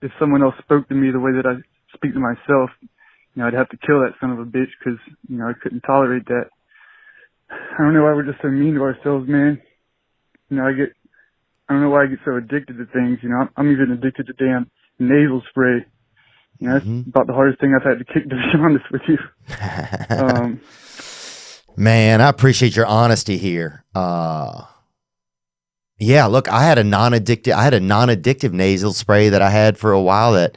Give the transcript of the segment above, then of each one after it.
if someone else spoke to me the way that I speak to myself, I'd have to kill that son of a bitch because, I couldn't tolerate that. I don't know why we're just so mean to ourselves, man. I don't know why I get so addicted to things. I'm even addicted to damn nasal spray. That's about the hardest thing I've had to kick, to be honest with you. Man, I appreciate your honesty here. Yeah, look, I had a non-addictive nasal spray that I had for a while that,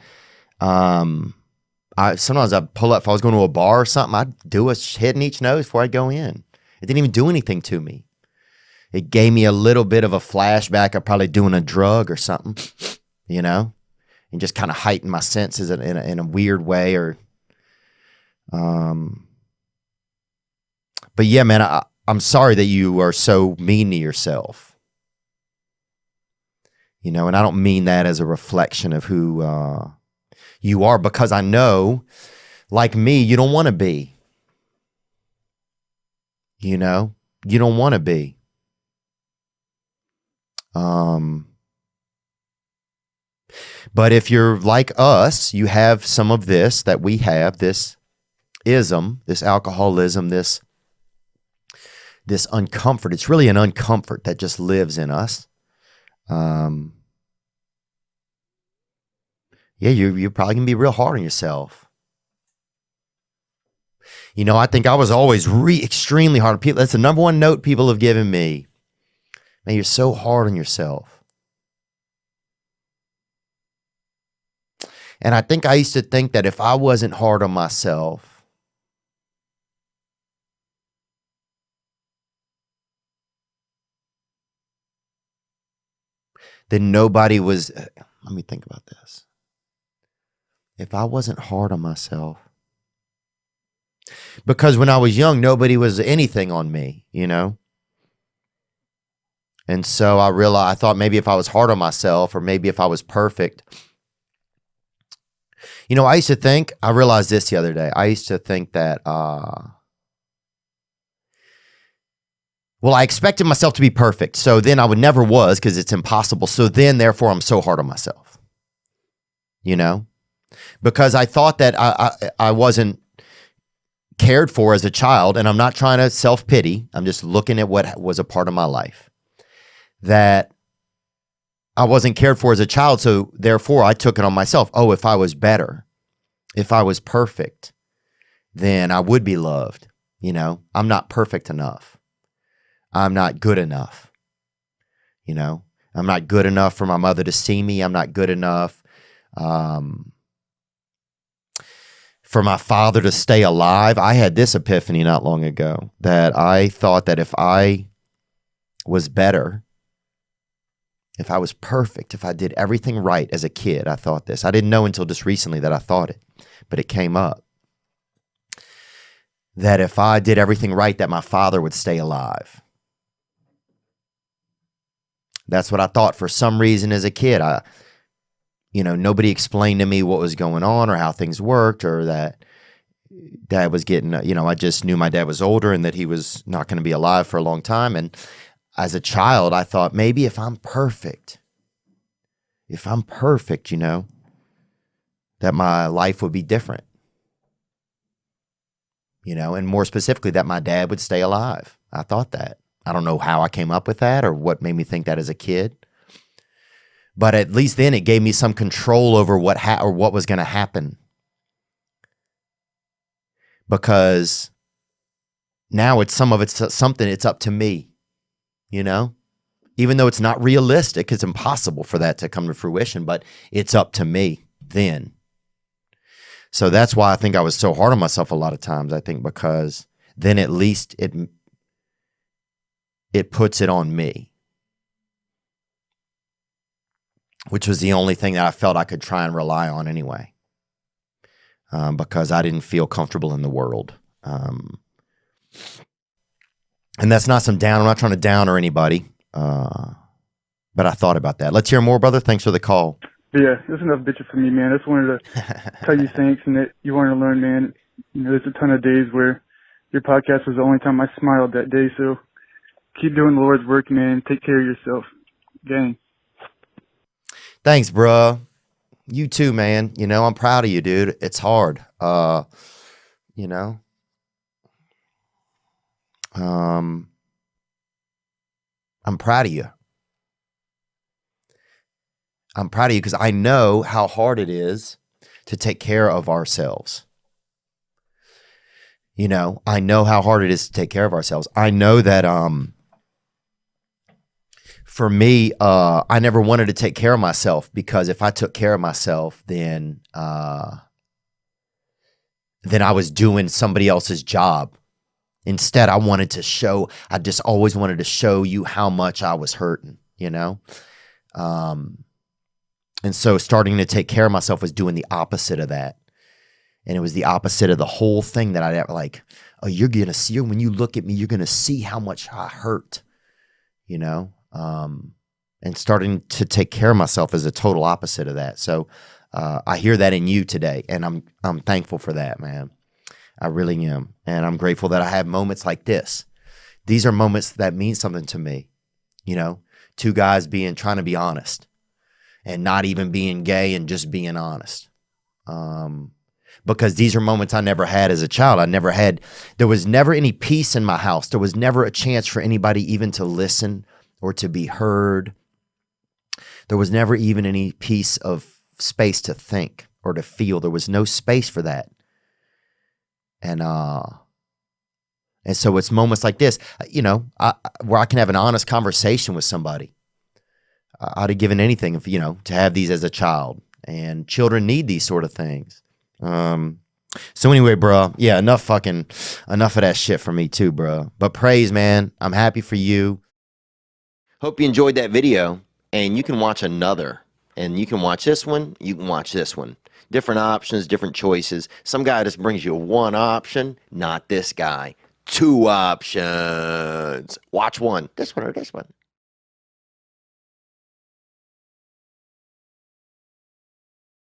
sometimes I'd pull up, if I was going to a bar or something, I'd do a hit in each nose before I'd go in. It didn't even do anything to me. It gave me a little bit of a flashback of probably doing a drug or something, and just kind of heightened my senses in a weird way. But yeah, man, I'm sorry that you are so mean to yourself. And I don't mean that as a reflection of who you are, because I know, like me, you don't want to be. You don't want to be. But if you're like us, you have some of this that we have, this ism, this alcoholism, this uncomfort. It's really an uncomfort that just lives in us. Yeah, you're probably going to be real hard on yourself. I think I was always extremely hard on people. That's the number one note people have given me. Man, you're so hard on yourself. And I think I used to think that if I wasn't hard on myself, then nobody was, let me think about this. If I wasn't hard on myself, because when I was young, nobody was anything on me, And so I thought maybe if I was hard on myself, or maybe if I was perfect. I used to think, I realized this the other day. I used to think that, I expected myself to be perfect. So then I would never was, because it's impossible. So then, therefore, I'm so hard on myself, because I thought that I wasn't cared for as a child. And I'm not trying to self-pity. I'm just looking at what was a part of my life that I wasn't cared for as a child. So therefore, I took it on myself. Oh, if I was better, if I was perfect, then I would be loved. I'm not perfect enough. I'm not good enough. I'm not good enough for my mother to see me. I'm not good enough for my father to stay alive. I had this epiphany not long ago that I thought that if I was better, if I was perfect, if I did everything right as a kid, I thought this. I didn't know until just recently that I thought it, but it came up. That if I did everything right, that my father would stay alive. That's what I thought for some reason as a kid. Nobody explained to me what was going on or how things worked, or that dad was getting, I just knew my dad was older and that he was not going to be alive for a long time. And as a child, I thought maybe if I'm perfect, that my life would be different, and more specifically that my dad would stay alive. I thought that. I don't know how I came up with that or what made me think that as a kid. But at least then it gave me some control over what was going to happen. Because now it's something, it's up to me, Even though it's not realistic, it's impossible for that to come to fruition, but it's up to me then. So that's why I think I was so hard on myself a lot of times, I think, because then at least it puts it on me. Which was the only thing that I felt I could try and rely on anyway, because I didn't feel comfortable in the world. And that's not some down. I'm not trying to downer anybody, but I thought about that. Let's hear more, brother. Thanks for the call. Yeah, that's enough bitching for me, man. I just wanted to tell you thanks and that you want to learn, man. There's a ton of days where your podcast was the only time I smiled that day. So keep doing the Lord's work, man. Take care of yourself. Gang. Thanks, bro. You too, man. You know, I'm proud of you, dude. It's hard. You know, I'm proud of you. I'm proud of you because I know how hard it is to take care of ourselves. You know, I know how hard it is to take care of ourselves. I know that for me, I never wanted to take care of myself because if I took care of myself, then I was doing somebody else's job. Instead, I just always wanted to show you how much I was hurting, you know? And so starting to take care of myself was doing the opposite of that. And it was the opposite of the whole thing that I like, oh, you're going to see, when you look at me, you're going to see how much I hurt, you know? And starting to take care of myself is a total opposite of that. So I hear that in you today, and I'm thankful for that, man. I really am. And I'm grateful that I have moments like this. These are moments that mean something to me, you know? Two guys trying to be honest and not even being gay and just being honest. Because these are moments I never had as a child. There was never any peace in my house. There was never a chance for anybody even to listen or to be heard. There was never even any piece of space to think or to feel. There was no space for that. And so it's moments like this, you know, where I can have an honest conversation with somebody. I'd have given anything if, you know, to have these as a child, and children need these sort of things. So anyway, bro, yeah, enough of that shit for me too, bro. But praise, man. I'm happy for you. Hope you enjoyed that video, and you can watch another, and you can watch this one. You can watch this one. Different options, different choices. Some guy just brings you one option, not this guy. Two options. Watch one, this one or this one.